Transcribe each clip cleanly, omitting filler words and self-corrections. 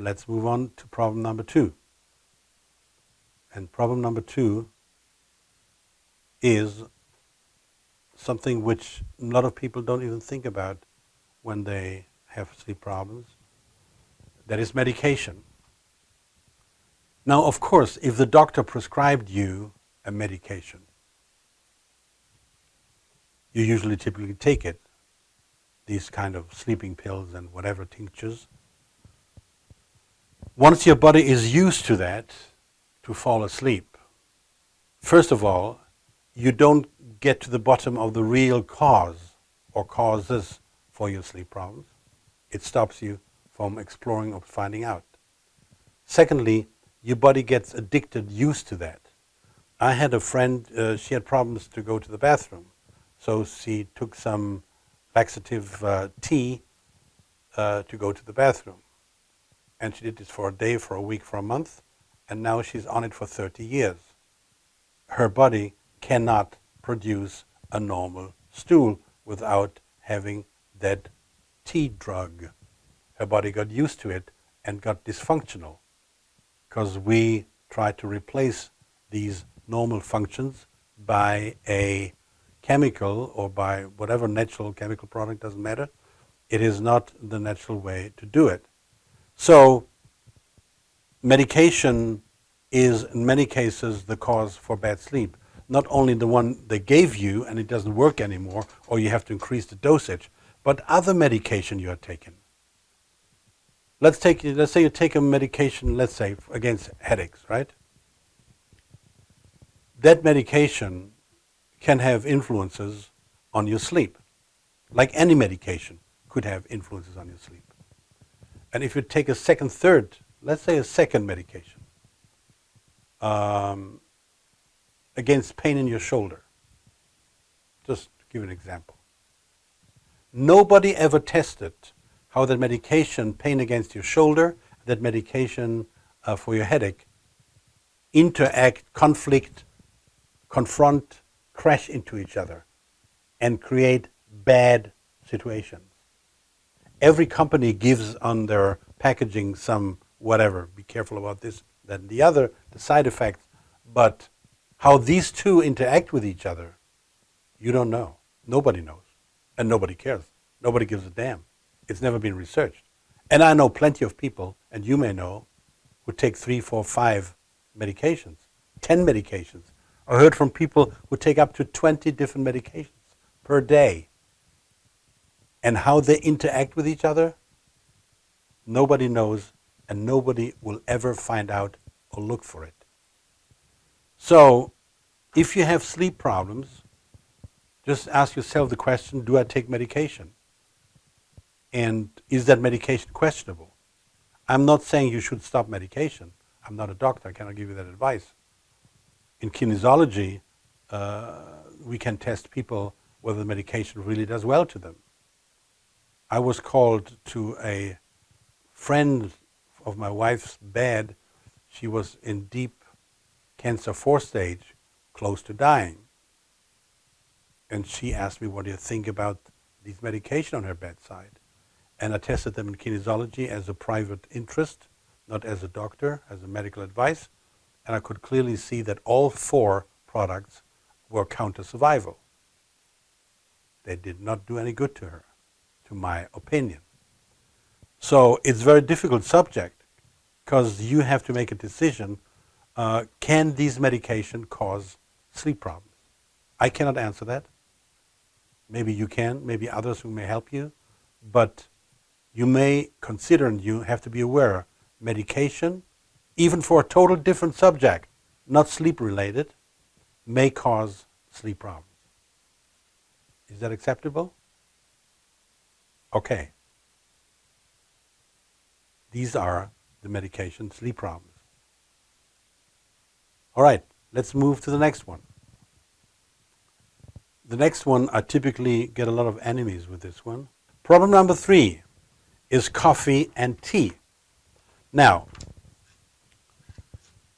let's move on to problem number 2. And problem number 2 is something which a lot of people don't even think about when they have sleep problems. That is medication. Now, of course, if the doctor prescribed you a medication, you usually typically take it, these kind of sleeping pills and whatever tinctures. Once your body is used to that, to fall asleep, first of all, you don't get to the bottom of the real cause or causes for your sleep problems. It stops you from exploring or finding out. Secondly, your body gets addicted, used to that. I had a friend, she had problems to go to the bathroom. So she took some laxative tea to go to the bathroom. And she did this for a day, for a week, for a month. And now she's on it for 30 years. Her body cannot produce a normal stool without having that tea drug. Her body got used to it and got dysfunctional because we try to replace these normal functions by a chemical or by whatever natural chemical product, doesn't matter. It is not the natural way to do it. So medication is in many cases the cause for bad sleep. Not only the one they gave you and it doesn't work anymore or you have to increase the dosage, but other medication you are taking. Let's say you take a medication, let's say, against headaches, right? That medication can have influences on your sleep, like any medication could have influences on your sleep. And if you take a second, third, let's say a second medication against pain in your shoulder, just to give an example. Nobody ever tested how that medication, pain against your shoulder, that medication for your headache, interact, conflict, confront, crash into each other, and create bad situations. Every company gives on their packaging some whatever, be careful about this, that, and the other, the side effects, but how these two interact with each other, you don't know. Nobody knows, and nobody cares. Nobody gives a damn. It's never been researched. And I know plenty of people, and you may know, who take 3, 4, 5 medications, 10 medications. I heard from people who take up to 20 different medications per day. And how they interact with each other, nobody knows, and nobody will ever find out or look for it. So, if you have sleep problems, just ask yourself the question, do I take medication? And is that medication questionable? I'm not saying you should stop medication. I'm not a doctor, I cannot give you that advice. In kinesiology, we can test people whether the medication really does well to them. I was called to a friend of my wife's bed. She was in deep cancer 4 stage, close to dying. And she asked me, what do you think about these medications on her bedside? And I tested them in kinesiology as a private interest, not as a doctor, as a medical advice. And I could clearly see that all 4 products were counter-survival. They did not do any good to her, to my opinion. So it's a very difficult subject because you have to make a decision. Can these medications cause sleep problems? I cannot answer that. Maybe you can, maybe others who may help you. But you may consider, and you have to be aware, medication, even for a total different subject, not sleep related, may cause sleep problems. Is that acceptable? Okay. These are the medication sleep problems. All right, let's move to the next one. The next one, I typically get a lot of enemies with this one. Problem number 3 is coffee and tea. Now,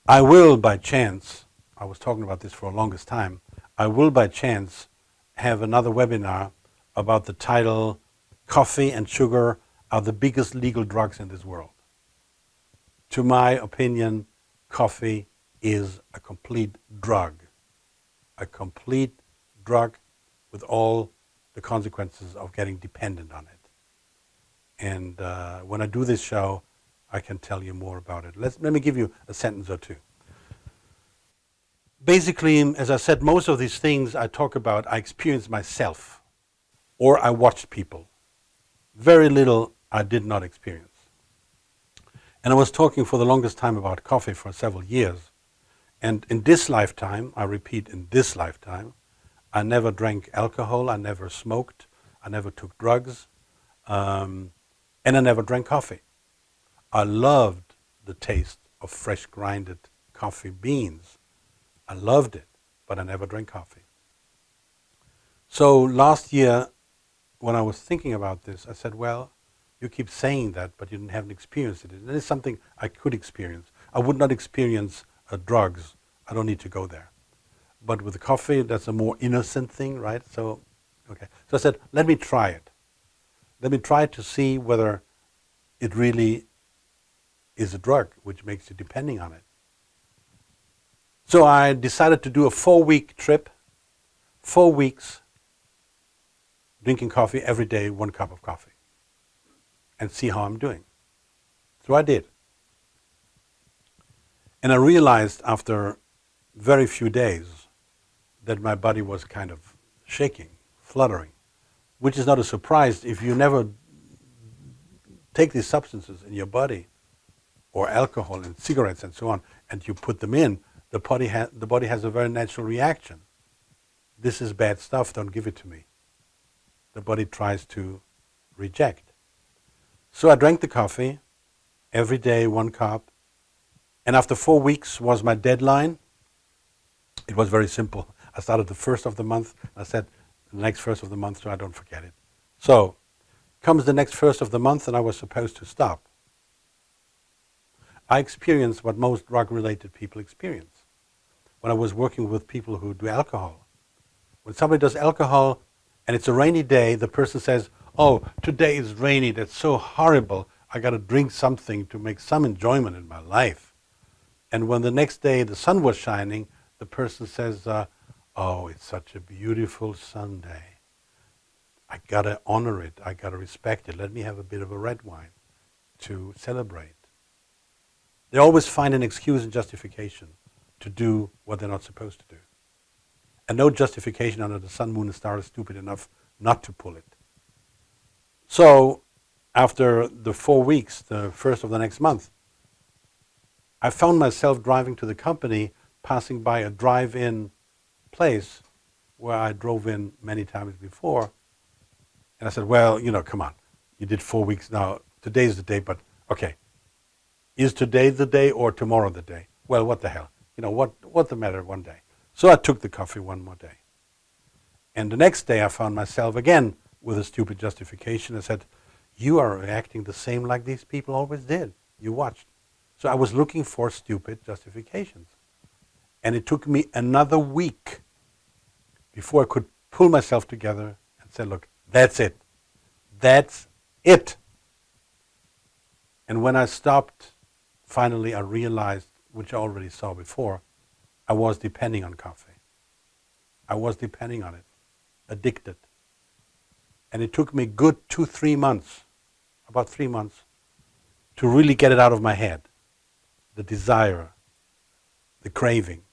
I will by chance, I was talking about this for the longest time, I will by chance have another webinar about the title, Coffee and Sugar are the biggest legal drugs in this world. to my opinion, coffee is a complete drug. A complete drug with all the consequences of getting dependent on it. And when I do this show, I can tell you more about it. Let me give you a sentence or two. Basically, as I said, most of these things I talk about, I experienced myself, or I watched people. Very little I did not experience. And I was talking for the longest time about coffee for several years. And in this lifetime, I repeat, in this lifetime, I never drank alcohol, I never smoked, I never took drugs, and I never drank coffee. I loved the taste of fresh grinded coffee beans. I loved it, but I never drank coffee. So last year, when I was thinking about this, I said, well, you keep saying that, but you haven't experienced it. And it's something I could experience. I would not experience drugs. I don't need to go there. But with the coffee, that's a more innocent thing, right? So, okay. So I said, let me try it. Let me try to see whether it really is a drug, which makes you depending on it. So I decided to do a 4-week trip, 4 weeks, drinking coffee every day, 1 cup of coffee, and see how I'm doing. So I did. And I realized after very few days that my body was kind of shaking, fluttering, which is not a surprise if you never take these substances in your body, or alcohol and cigarettes and so on, and you put them in, the body has a very natural reaction. This is bad stuff, don't give it to me. The body tries to reject. So I drank the coffee every day, 1 cup, and after 4 weeks was my deadline. It was very simple. I started the 1st of the month. I said the next 1st of the month so I don't forget it. So comes the next 1st of the month and I was supposed to stop. I experienced what most drug-related people experience. When I was working with people who do alcohol. When somebody does alcohol and it's a rainy day, the person says, oh, today is rainy, that's so horrible. I got to drink something to make some enjoyment in my life. And when the next day the sun was shining, the person says, oh, it's such a beautiful Sunday. I got to honor it. I got to respect it. Let me have a bit of a red wine to celebrate. They always find an excuse and justification to do what they're not supposed to do. And no justification under the sun, moon, and stars is stupid enough not to pull it. So after the 4 weeks, the 1st of the next month, I found myself driving to the company, passing by a drive-in place where I drove in many times before. And I said, well, come on. You did 4 weeks now. Today's the day, but okay. Is today the day or tomorrow the day? Well, what the hell? What's the matter one day? So I took the coffee 1 more day. And the next day I found myself again with a stupid justification. I said, you are reacting the same like these people always did. You watched. So I was looking for stupid justifications. And it took me another week before I could pull myself together and say, look, that's it. That's it. And when I stopped, finally I realized, which I already saw before, I was depending on coffee. I was depending on it, addicted. And it took me good 2-3 months, about 3 months, to really get it out of my head. The desire, the craving.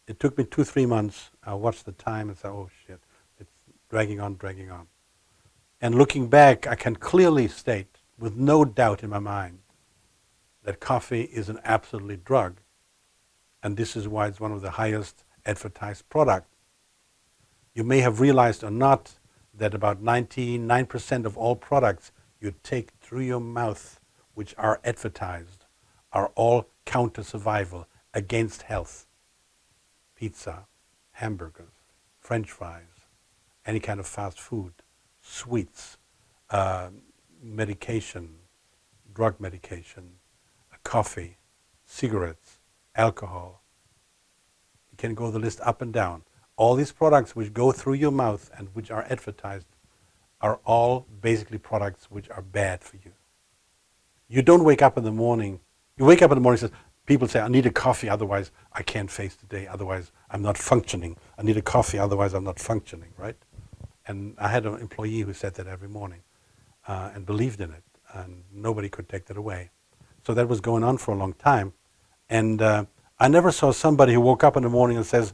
It took me 2-3 months. I watched the time and said, oh shit, it's dragging on, dragging on. And looking back, I can clearly state, with no doubt in my mind, that coffee is an absolutely drug. And this is why it's one of the highest advertised products. You may have realized or not that about 99% of all products you take through your mouth, which are advertised, are all counter-survival against health. Pizza, hamburgers, French fries, any kind of fast food, sweets, medication, drug medication, coffee, cigarettes, alcohol. You can go the list up and down. All these products which go through your mouth and which are advertised are all basically products which are bad for you. You don't wake up in the morning You wake up in the morning and says, people say, I need a coffee, otherwise I can't face the day, otherwise I'm not functioning. I need a coffee, otherwise I'm not functioning, right? And I had an employee who said that every morning and believed in it, and nobody could take that away. So that was going on for a long time. And I never saw somebody who woke up in the morning and says,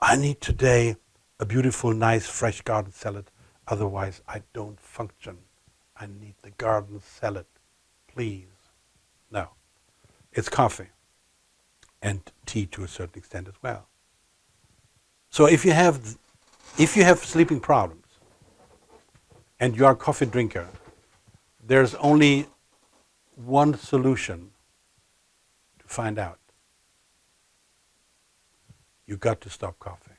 I need today a beautiful, nice, fresh garden salad, otherwise I don't function. I need the garden salad, please. No, it's coffee and tea to a certain extent as well. So if you have sleeping problems and you are a coffee drinker, there's only one solution to find out. You got to stop coffee.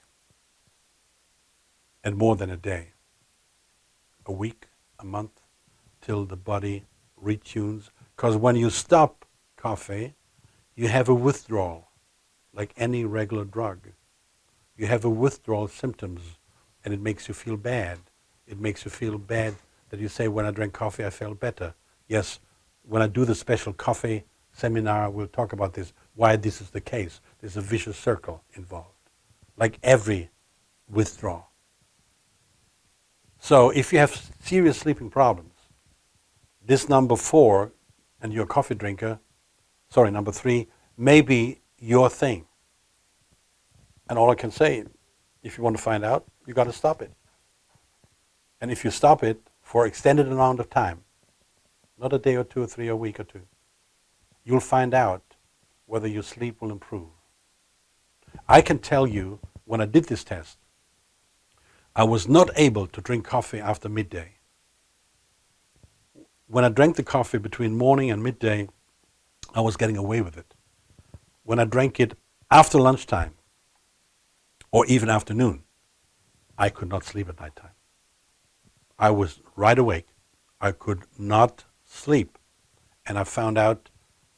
And more than a day, a week, a month, till the body retunes. Because when you stop coffee, you have a withdrawal, like any regular drug. You have a withdrawal symptoms, and it makes you feel bad. It makes you feel bad that you say, when I drank coffee, I felt better. Yes, when I do the special coffee seminar, we'll talk about this, why this is the case. There's a vicious circle involved, like every withdrawal. So if you have serious sleeping problems, this number 4, and you're a coffee drinker, number 3, may be your thing. And all I can say, if you want to find out, you got to stop it. And if you stop it for extended amount of time, not a day or 2 or 3 or a week or 2, you'll find out whether your sleep will improve. I can tell you, when I did this test, I was not able to drink coffee after midday. When I drank the coffee between morning and midday, I was getting away with it. When I drank it after lunchtime, or even afternoon, I could not sleep at night time. I was right awake. I could not sleep. And I found out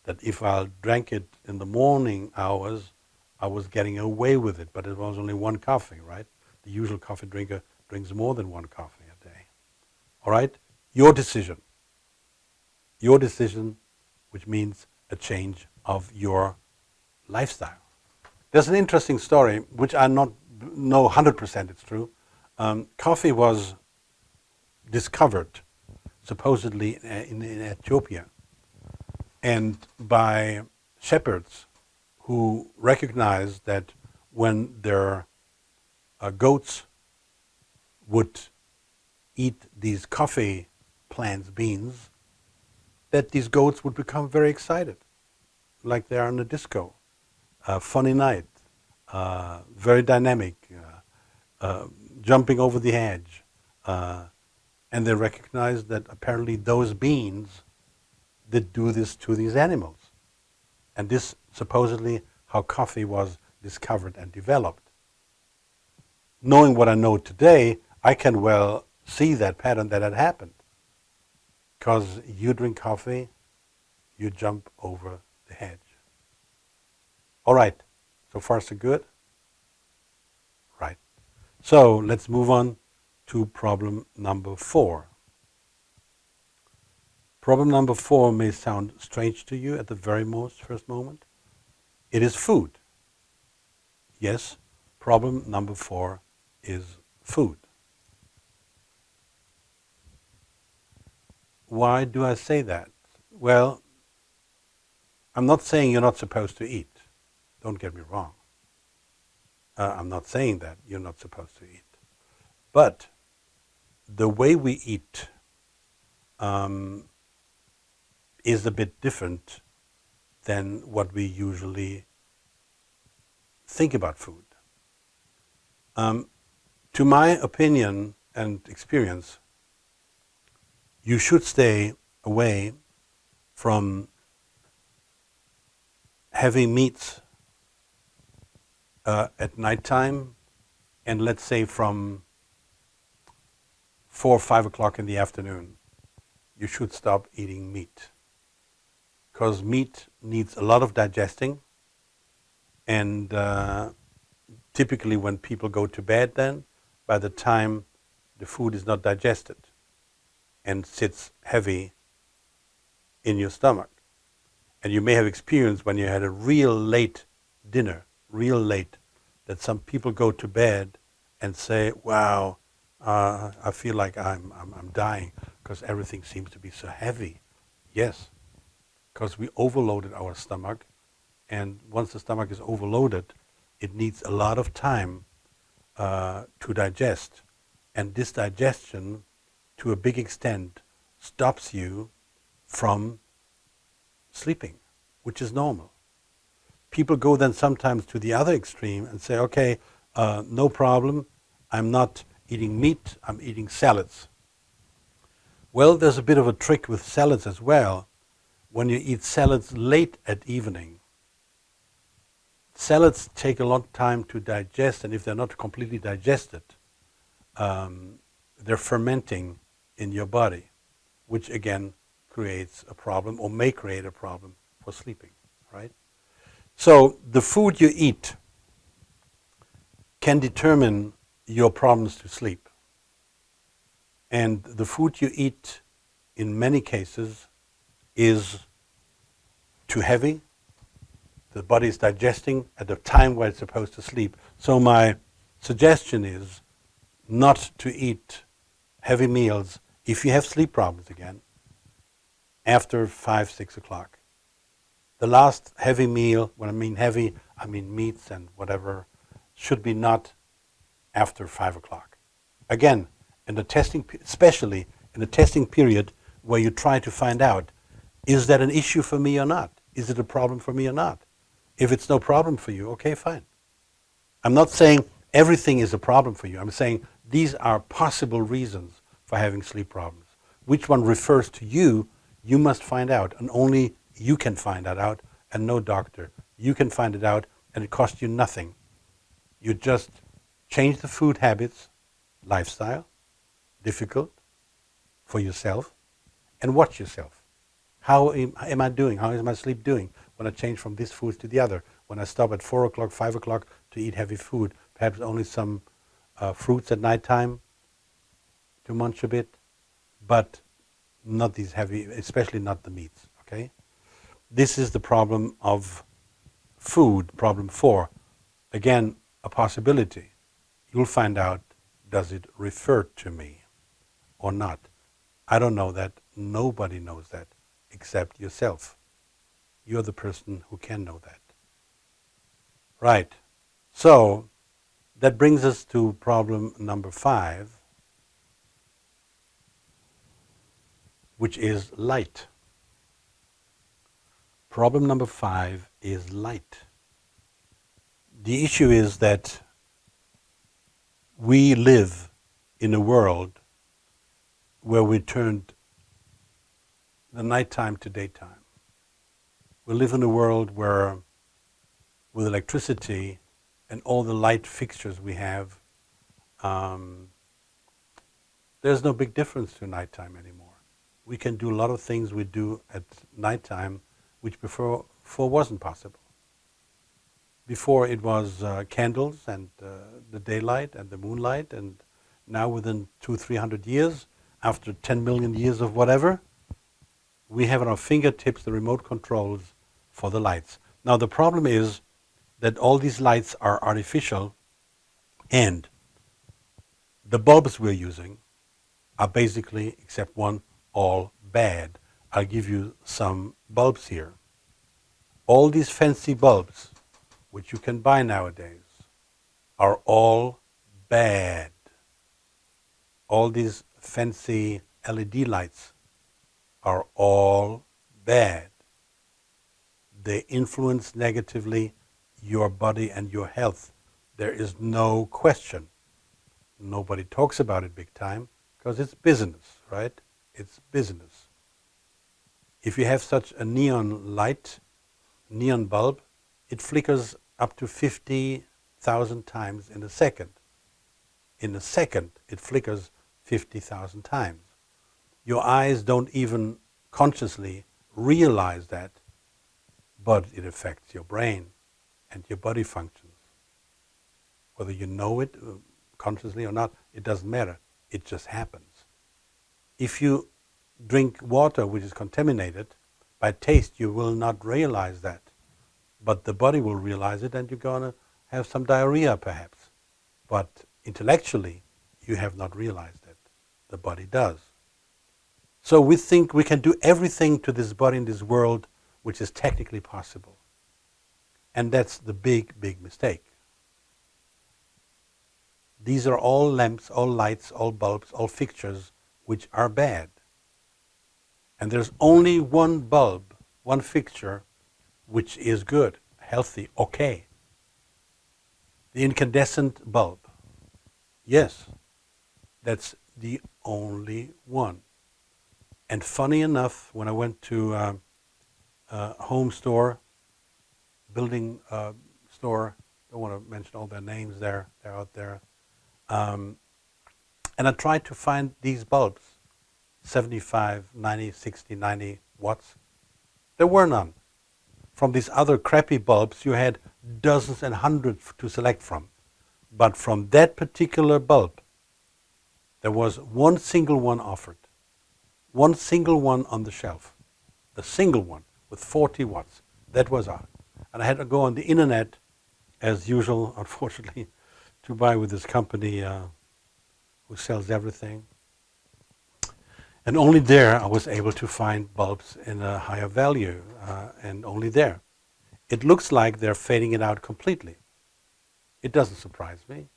that if I drank it in the morning hours, I was getting away with it, but it was only one coffee, right? The usual coffee drinker drinks more than one coffee a day. All right? Your decision. Your decision, which means a change of your lifestyle. There's an interesting story, which I not know 100% it's true. Coffee was discovered, supposedly, in Ethiopia, and by shepherds who recognized that when their goats would eat these coffee plants, beans, that these goats would become very excited, like they are in a disco. Funny night, very dynamic, jumping over the edge. And they recognized that apparently those beans did do this to these animals. And this supposedly how coffee was discovered and developed. Knowing what I know today, I can well see that pattern that had happened. Because you drink coffee, you jump over the hedge. All right, so far so good? Right. So let's move on to problem number 4. Problem number 4 may sound strange to you at the very first moment. It is food. Yes, problem number 4 is food. Why do I say that? Well, I'm not saying you're not supposed to eat. Don't get me wrong. I'm not saying that you're not supposed to eat. But the way we eat is a bit different than what we usually think about food. To my opinion and experience, you should stay away from heavy meats at nighttime, and let's say from 4 or 5 o'clock in the afternoon, you should stop eating meat. Because meat needs a lot of digesting, and typically when people go to bed then, by the time the food is not digested and sits heavy in your stomach. And you may have experienced when you had a real late dinner, real late, that some people go to bed and say, wow, I feel like I'm dying because everything seems to be so heavy. Yes, because we overloaded our stomach. And once the stomach is overloaded, it needs a lot of time to digest. And this digestion, to a big extent, stops you from sleeping, which is normal. People go then sometimes to the other extreme and say, okay, no problem, I'm not eating meat, I'm eating salads. Well, there's a bit of a trick with salads as well. When you eat salads late at evening, salads take a long time to digest, and if they're not completely digested, they're fermenting in your body, which again creates a problem or may create a problem for sleeping, right? So the food you eat can determine your problems to sleep. And the food you eat in many cases is too heavy. The body is digesting at the time where it's supposed to sleep. So my suggestion is not to eat heavy meals if you have sleep problems again after 5, 6 o'clock. The last heavy meal, when I mean heavy, I mean meats and whatever, should be not after 5 o'clock. Again, in the testing, especially in the testing period where you try to find out, is that an issue for me or not? Is it a problem for me or not? If it's no problem for you, okay, fine. I'm not saying everything is a problem for you. I'm saying these are possible reasons for having sleep problems. Which one refers to you, you must find out, and only you can find that out, and no doctor. You can find it out, and it costs you nothing. You just change the food habits, lifestyle, difficult for yourself, and watch yourself. How am I doing? How is my sleep doing when I change from this food to the other? When I stop at 4 o'clock, 5 o'clock to eat heavy food, perhaps only some fruits at nighttime to munch a bit, but not these heavy, especially not the meats, okay? This is the problem of food, problem 4. Again, a possibility. You'll find out, does it refer to me or not? I don't know that. Nobody knows that except yourself. You're the person who can know that. Right. So that brings us to problem number 5, which is light. Problem number 5 is light. The issue is that we live in a world where we turned the nighttime to daytime. We live in a world where, with electricity and all the light fixtures we have, there's no big difference to nighttime anymore. We can do a lot of things we do at nighttime which before wasn't possible. Before it was candles and the daylight and the moonlight, and now within 200-300 years, after 10 million years of whatever, we have at our fingertips the remote controls for the lights. Now the problem is that all these lights are artificial, and the bulbs we're using are basically, except one, all bad. I'll give you some bulbs here. All these fancy bulbs, which you can buy nowadays, are all bad. All these fancy LED lights are all bad. They influence negatively your body and your health. There is no question. Nobody talks about it big time because it's business, right? It's business. If you have such a neon light, neon bulb, it flickers up to 50,000 times in a second. In a second, it flickers 50,000 times. Your eyes don't even consciously realize that, but it affects your brain and your body functions. Whether you know it consciously or not, it doesn't matter. It just happens. If you drink water which is contaminated, By taste, you will not realize that. But the body will realize it, and you're going to have some diarrhea perhaps. But intellectually, you have not realized it. The body does. So we think we can do everything to this body in this world which is technically possible. And that's the big, big mistake. These are all lamps, all lights, all bulbs, all fixtures which are bad. And there's only one bulb, one fixture, which is good, healthy, okay. The incandescent bulb. Yes, that's the only one. And funny enough, when I went to a home store, building store, don't want to mention all their names there, they're out there. And I tried to find these bulbs, 75, 90, 60, 90 watts. There were none. From these other crappy bulbs, you had dozens and hundreds to select from. But from that particular bulb, there was one single one offered. One single one on the shelf. The single one with 40 watts. That was out. And I had to go on the internet, as usual, unfortunately, to buy with this company who sells everything. And only there I was able to find bulbs in a higher value, and only there. It looks like they're fading it out completely. It doesn't surprise me.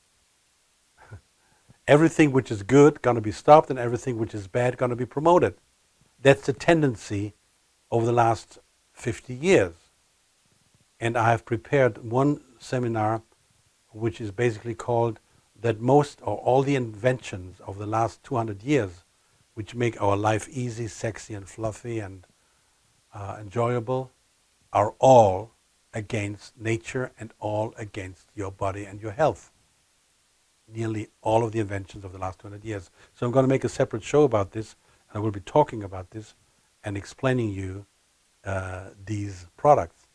Everything which is good going to be stopped, and everything which is bad going to be promoted. That's the tendency over the last 50 years. And I have prepared one seminar which is basically called that most or all the inventions of the last 200 years which make our life easy, sexy and fluffy and enjoyable are all against nature and all against your body and your health. Nearly all of the inventions of the last 200 years. So I'm going to make a separate show about this, and I will be talking about this and explaining you these products,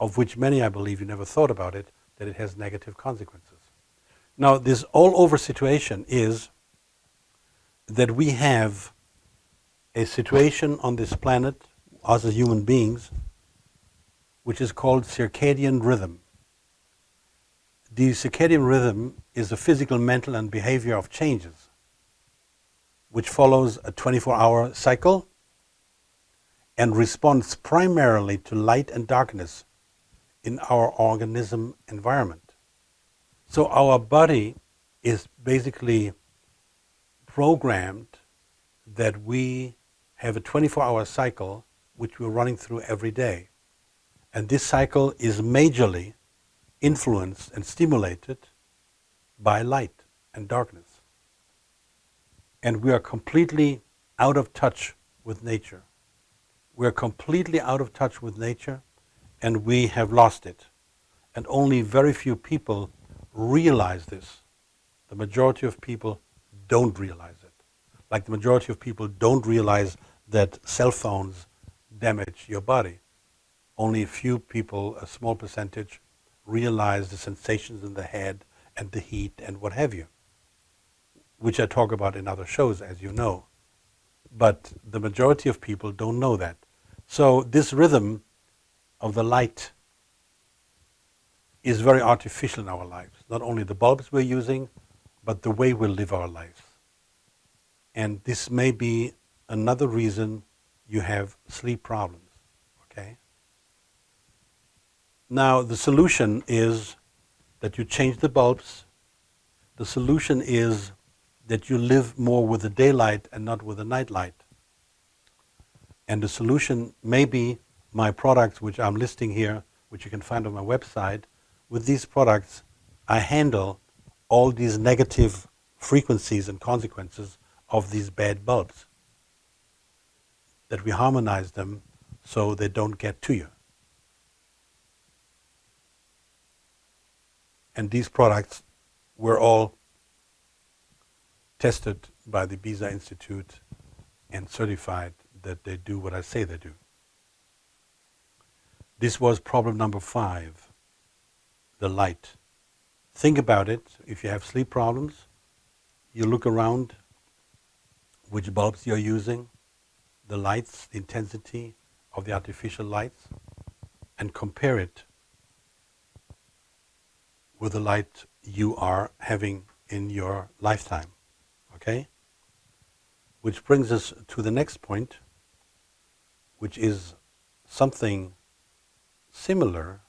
of which many, I believe, you never thought about it, that it has negative consequences. Now, this all-over situation is that we have a situation on this planet, us as human beings, which is called circadian rhythm. The circadian rhythm is a physical, mental, and behavior changes, which follows a 24-hour cycle and responds primarily to light and darkness in our organism environment. So our body is basically programmed that we have a 24-hour cycle which we're running through every day. And this cycle is majorly influenced and stimulated by light and darkness. And we are completely out of touch with nature. We are completely out of touch with nature, and we have lost it. And only very few people realize this. The majority of people don't realize it. Like the majority of people don't realize that cell phones damage your body. Only a few people, a small percentage, realize the sensations in the head and the heat and what have you, which I talk about in other shows, as you know. But the majority of people don't know that. So this rhythm of the light is very artificial in our lives. Not only the bulbs we're using, but the way we live our lives. And this may be another reason you have sleep problems, okay? Now, the solution is that you change the bulbs. The solution is that you live more with the daylight and not with the nightlight. And the solution may be my products, which I'm listing here, which you can find on my website. With these products, I handle all these negative frequencies and consequences of these bad bulbs, that we harmonize them so they don't get to you. And these products were all tested by the BISA Institute and certified that they do what I say they do. This was problem number 5, the light. Think about it. If you have sleep problems, you look around which bulbs you're using, the lights, the intensity of the artificial lights and compare it with the light you are having in your lifetime. Okay? Which brings us to the next point, which is something similar